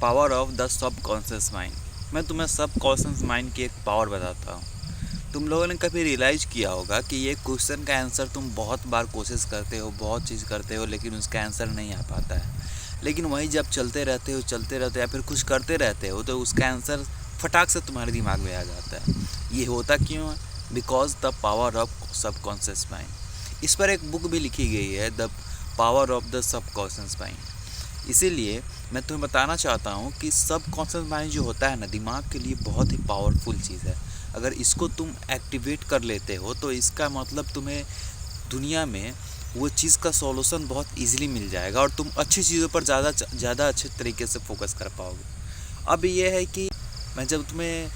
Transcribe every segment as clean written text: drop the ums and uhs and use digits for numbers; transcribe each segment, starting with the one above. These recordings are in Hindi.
Power of the subconscious mind. मैं तुम्हें सबकॉन्शियस माइंड की एक पावर बताता हूँ। तुम लोगों ने कभी रियलाइज़ किया होगा कि ये क्वेश्चन का आंसर तुम बहुत बार कोशिश करते हो, बहुत चीज़ करते हो, लेकिन उसका आंसर नहीं आ पाता है। लेकिन वही जब चलते रहते हो या फिर कुछ करते रहते हो तो उसका आंसर फटाक से तुम्हारे दिमाग में आ जाता है। ये होता क्यों है? Because the power of subconscious mind. इस पर एक बुक भी लिखी गई है, the power of the subconscious mind. इसीलिए मैं तुम्हें बताना चाहता हूँ कि सबकॉन्शियस माइंड जो होता है ना, दिमाग के लिए बहुत ही पावरफुल चीज़ है। अगर इसको तुम एक्टिवेट कर लेते हो तो इसका मतलब तुम्हें दुनिया में वो चीज़ का सॉल्यूशन बहुत इजीली मिल जाएगा और तुम अच्छी चीज़ों पर ज़्यादा अच्छे तरीके से फोकस कर पाओगे। अब ये है कि मैं जब तुम्हें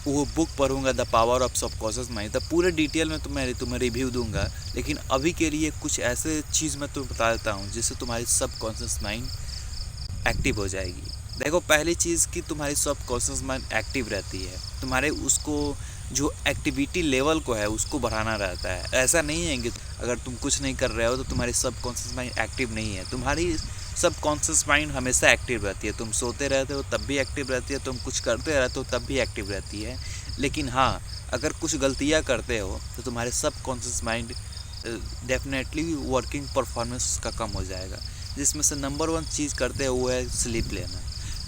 वो बुक पढ़ूंगा the power of subconscious mind, तब पूरे डिटेल में तुम्हें रिव्यू दूंगा। लेकिन अभी के लिए कुछ ऐसे चीज़ मैं तुम्हें बता देता हूँ जिससे तुम्हारी सबकॉन्शियस माइंड एक्टिव हो जाएगी। देखो, पहली चीज़ कि तुम्हारी सबकॉन्शियस माइंड एक्टिव रहती है, तुम्हारे उसको जो एक्टिविटी लेवल को है उसको बढ़ाना रहता है। ऐसा नहीं है कि अगर तुम कुछ नहीं कर रहे हो तो तुम्हारी सबकॉन्शियस माइंड एक्टिव नहीं है। तुम्हारी सबकॉन्शियस माइंड हमेशा एक्टिव रहती है। तुम सोते रहते हो तब भी एक्टिव रहती है, तुम कुछ करते रहते हो तब भी एक्टिव रहती है। लेकिन हाँ, अगर कुछ गलतियाँ करते हो तो तुम्हारे subconscious mind definitely working performance उसका कम हो जाएगा। जिसमें से नंबर 1 चीज़ करते हो वो है स्लीप लेना।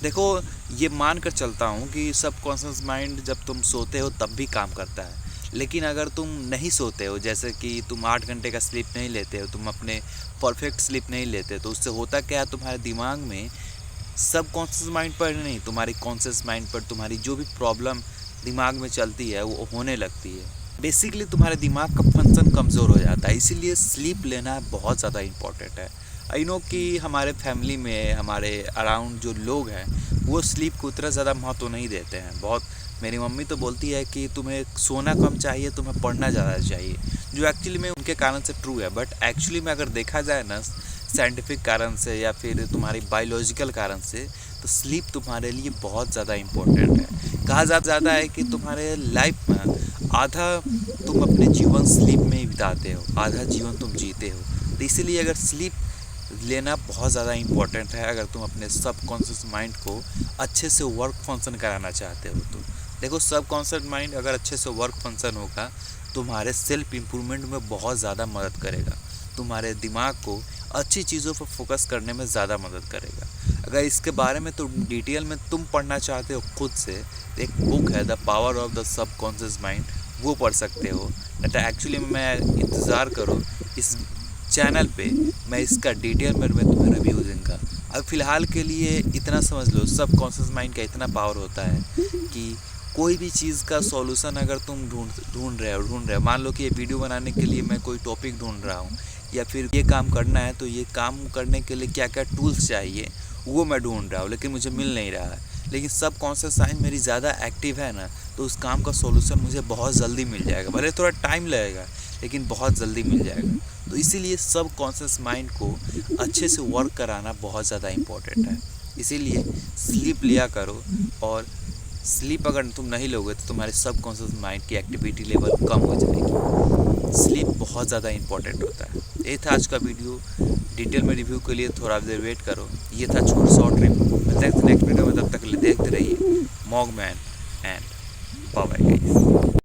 देखो, ये मान कर चलता हूँ कि सबकॉन्शियस माइंड जब तुम सोते हो तब भी काम करता है। लेकिन अगर तुम नहीं सोते हो, जैसे कि तुम 8 घंटे का स्लीप नहीं लेते हो, तुम अपने परफेक्ट स्लीप नहीं लेते, तो उससे होता क्या है, तुम्हारे दिमाग में सबकॉन्शियस माइंड पर नहीं, तुम्हारी कॉन्शियस माइंड पर तुम्हारी जो भी प्रॉब्लम दिमाग में चलती है वो होने लगती है। बेसिकली तुम्हारे दिमाग का फंक्शन कमज़ोर हो जाता है। इसीलिए स्लीप लेना बहुत ज़्यादा इम्पॉर्टेंट है। आई नो कि हमारे फैमिली में, हमारे अराउंड जो लोग हैं वो स्लीप को उतना ज़्यादा महत्व नहीं देते हैं। बहुत मेरी मम्मी तो बोलती है कि तुम्हें सोना कम चाहिए, तुम्हें पढ़ना ज़्यादा चाहिए, जो एक्चुअली में उनके कारण से ट्रू है। बट एक्चुअली में अगर देखा जाए ना, साइंटिफिक कारण से या फिर तुम्हारी बायोलॉजिकल कारण से, तो स्लीप तुम्हारे लिए बहुत ज़्यादा इम्पोर्टेंट है। कहा जाता है कि तुम्हारे लाइफ में आधा तुम अपने जीवन स्लीप में ही बिताते हो, आधा जीवन तुम जीते हो। तो इसीलिए अगर स्लीप लेना बहुत ज़्यादा इम्पोर्टेंट है अगर तुम अपने सबकॉन्शियस माइंड को अच्छे से वर्क फंक्शन कराना चाहते हो तो। देखो, सबकॉन्शियस माइंड अगर अच्छे से वर्क फंक्शन होगा तुम्हारे सेल्फ इम्प्रूवमेंट में बहुत ज़्यादा मदद करेगा, तुम्हारे दिमाग को अच्छी चीज़ों पर फोकस करने में ज़्यादा मदद करेगा। अगर इसके बारे में तो डिटेल में तुम पढ़ना चाहते हो खुद से, तो एक बुक है the power of the subconscious mind, वो पढ़ सकते हो। नहीं एक्चुअली मैं इंतज़ार करो, इस चैनल पे मैं इसका डिटेल में तुम्हें रिव्यू दूंगा। अब फ़िलहाल के लिए इतना समझ लो, सबकॉन्शियस माइंड का इतना पावर होता है कि कोई भी चीज़ का सॉल्यूशन अगर तुम ढूंढ रहे हो, मान लो कि ये वीडियो बनाने के लिए मैं कोई टॉपिक ढूंढ रहा हूँ, या फिर ये काम करना है तो ये काम करने के लिए क्या क्या टूल्स चाहिए वो मैं ढूंढ रहा हूँ, लेकिन मुझे मिल नहीं रहा है। लेकिन सबकॉन्शियस माइंड मेरी ज़्यादा एक्टिव है ना, तो उस काम का सॉल्यूशन मुझे बहुत जल्दी मिल जाएगा। भले थोड़ा टाइम लगेगा लेकिन बहुत जल्दी मिल जाएगा। तो इसीलिए सबकॉन्शियस माइंड को अच्छे से वर्क कराना बहुत ज़्यादा इम्पोर्टेंट है। इसीलिए स्लीप लिया करो, और स्लीप अगर तुम नहीं लोगे तो तुम्हारे सबकॉन्शियस माइंड की एक्टिविटी लेवल कम हो जाएगी। स्लीप बहुत ज़्यादा इंपॉर्टेंट होता है। ये था आज का वीडियो। डिटेल में रिव्यू के लिए थोड़ा देर वेट करो। ये था छोटा शॉर्ट रिव्यू। मिलते हैं नेक्स्ट वीडियो में, तब तक के लिए देखते रहिए मॉगमैन एंड बाय बाय गाइस।